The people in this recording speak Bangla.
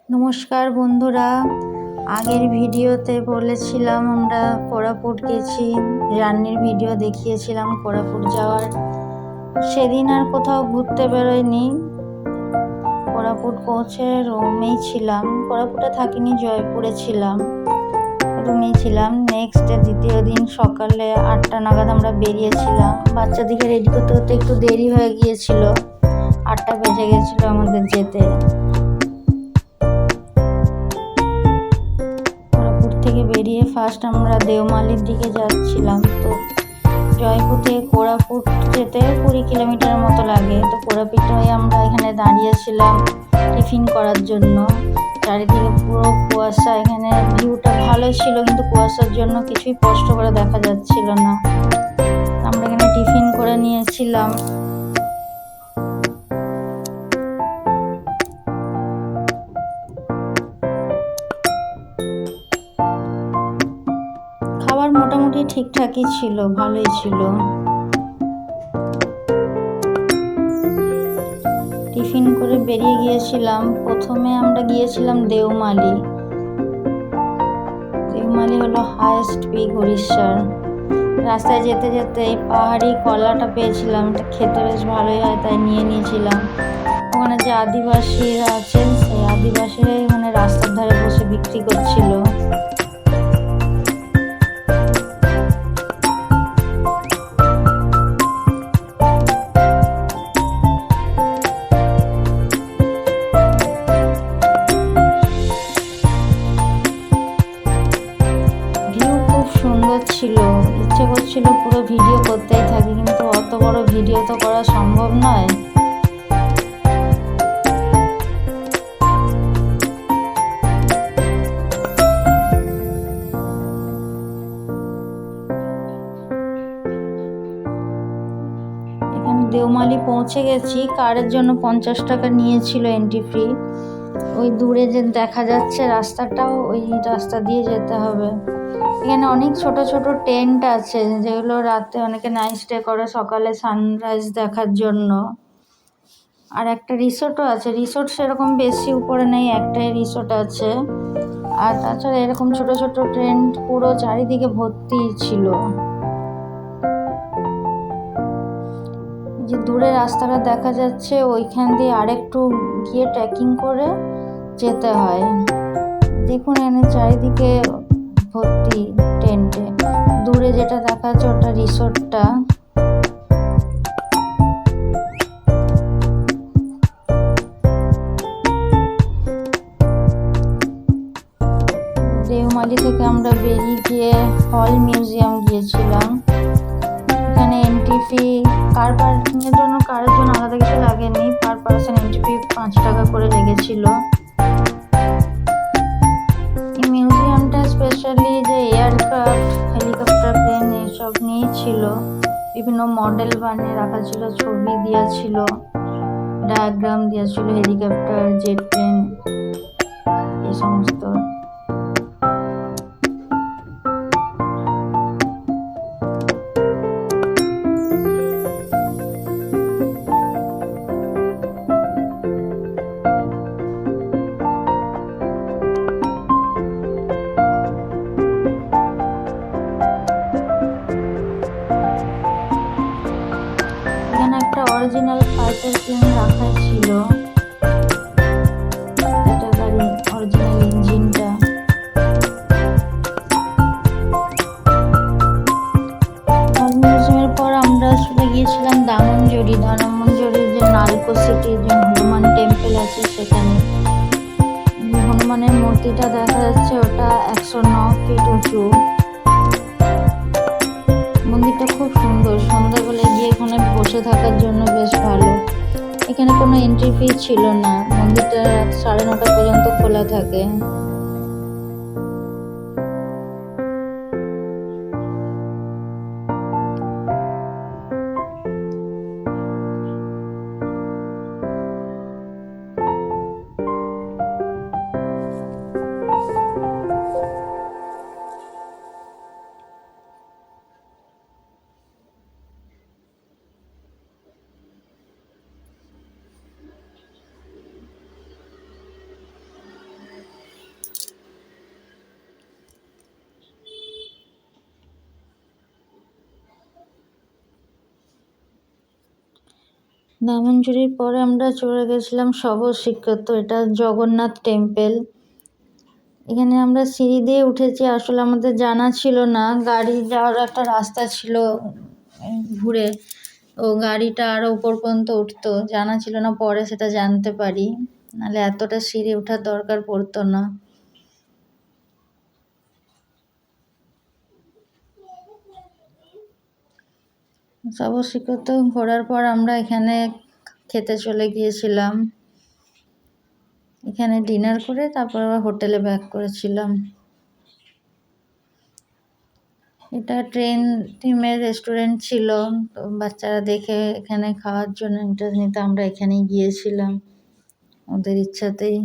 নমস্কার বন্ধুরা, আগের ভিডিওতে বলেছিলাম আমরা কোরাপুট গেছি, জার্নির ভিডিও দেখিয়েছিলাম কোরাপুট যাওয়ার। সেদিন আর কোথাও ঘুরতে বেরোয়নি, কোরাপুট পৌঁছে রুমেই ছিলাম। কোরাপুটে থাকিনি, জয়পুরে ছিলাম, রুমেই ছিলাম। নেক্সট দ্বিতীয় দিন সকালে 8টা নাগাদ আমরা বেরিয়েছিলাম। বাচ্চাদিকে রেডি করতে করতে একটু দেরি হয়ে গিয়েছিল, 8টা বেজে গেছিলো আমাদের যেতে। থেকে বেরিয়ে ফার্স্ট আমরা দেওমালির দিকে যাচ্ছিলাম। তো জয়পুর থেকে কোরাপুট যেতে 20 কিলোমিটার মতো লাগে। তো কোরাপুট হয়ে আমরা এখানে দাঁড়িয়েছিলাম টিফিন করার জন্য। চারিদিকে পুরো কুয়াশা, এখানে ভিউটা ভালো ছিল কিন্তু কুয়াশার জন্য কিছুই স্পষ্ট করে দেখা যাচ্ছিল না। আমরা এখানে টিফিন করে নিয়েছিলাম। খাবার মোটামুটি ঠিকঠাকই ছিল, ভালোই ছিল। টিফিন করে বেরিয়ে গিয়েছিলাম। প্রথমে আমরা গিয়েছিলাম দেওমালি। দেওমালি হলো হাইয়েস্ট পিক উড়িষ্যার। রাস্তায় যেতে যেতে এই পাহাড়ি কলাটা পেয়েছিলাম, এটা খেতে বেশ ভালোই হয়, তাই নিয়ে নিয়েছিলাম। ওখানে যে আদিবাসীরা আছেন, সেই আদিবাসীরাই মানে রাস্তার ধারে বসে বিক্রি করছিল। সুন্দর ছিল, ইচ্ছে করছিল পুরো ভিডিও করতেই থাকি, কিন্তু অত বড় ভিডিও তো করা সম্ভব নয়। এখানে দেওমালি পৌঁছে গেছি। কারের জন্য 50 টাকা নিয়েছিল এন্ট্রি ফি। ওই দূরে যে দেখা যাচ্ছে রাস্তাটাও, ওই রাস্তা দিয়ে যেতে হবে। এখানে অনেক ছোট ছোট টেন্ট আছে, যেগুলো রাতে অনেকে নাইট স্টে করে সকালে সানরাইজ দেখার জন্য। আর একটা রিসোর্টও আছে। রিসোর্ট সেরকম বেশি উপরে নেই, একটাই রিসোর্ট আছে। আর তাছাড়া এরকম ছোট ছোট টেন্ট পুরো চারিদিকে ভর্তি ছিল। যে দূরে রাস্তাটা দেখা যাচ্ছে, ওইখান দিয়ে আরেকটু গিয়ে ট্রেকিং করে যেতে হয়। দেখুন এখানে চারিদিকে ভর্তি টেন্টে। দূরে যেটা দেখা যাচ্ছে ওটা রিসোর্টটা। দেওমালি থেকে আমরা বেরিয়ে গিয়ে হল মিউজিয়াম গিয়েছিলাম। এখানে এন্ট্রি ফি কার পার্কিংয়ের জন্য, কারের জন্য আলাদা কিছু লাগেনি, পার পার্সন এন্ট্রি ফি 5 টাকা করে লেগেছিল। এই মিউজিয়ামটা স্পেশালি যে এয়ারক্রাফট, হেলিকপ্টার, প্লেন এসব নিয়েই ছিল। বিভিন্ন মডেল বানিয়ে রাখা ছিল, ছবি দেওয়া ছিল, ডায়াগ্রাম দেওয়া ছিল, হেলিকপ্টার, জেট প্লেন, এই সমস্ত। একটা অরিজিনাল ফাইটার প্লেন রাখা ছিল, এটা গাড়ি অরিজিনাল ইঞ্জিনটা। মিউজিয়ামের পর আমরা চলে গিয়েছিলাম দামনজোড়ি। দামনজোড়ির যে নালকো সিটির যে হনুমান টেম্পল আছে, সেখানে হনুমানের মূর্তিটা দেখা যাচ্ছে, ওটা 109 ফিট উঁচু। মন্দিরটা খুব সুন্দর, সন্ধ্যাবেলায় গিয়ে এখানে বসে থাকার জন্য বেশ ভালো। এখানে কোনো এন্ট্রি ফি ছিল না, মন্দিরটা রাত 9:30 পর্যন্ত খোলা থাকে। দামনঝুড়ির পরে আমরা চলে গেছিলাম শবর শ্রীক্ষেত্র, এটা জগন্নাথ টেম্পল। এখানে আমরা সিঁড়ি দিয়ে উঠেছি, আসলে আমাদের জানা ছিল না, গাড়ি যাওয়ার একটা রাস্তা ছিল ঘুরে, ও গাড়িটা আরও উপর পর্যন্ত উঠতো, জানা ছিল না, পরে সেটা জানতে পারি, নাহলে এতটা সিঁড়ি ওঠার দরকার পড়তো না। শবর শ্রীক্ষেত্র ঘোরার পর আমরা এখানে খেতে চলে গিয়েছিলাম, এখানে ডিনার করে তারপর আবার হোটেলে ব্যাক করেছিলাম। এটা ট্রেন টিমের রেস্টুরেন্ট ছিল, তো বাচ্চারা দেখে এখানে খাওয়ার জন্য ইন্টারেস্ট নিতে আমরা এখানেই গিয়েছিলাম ওদের ইচ্ছাতেই।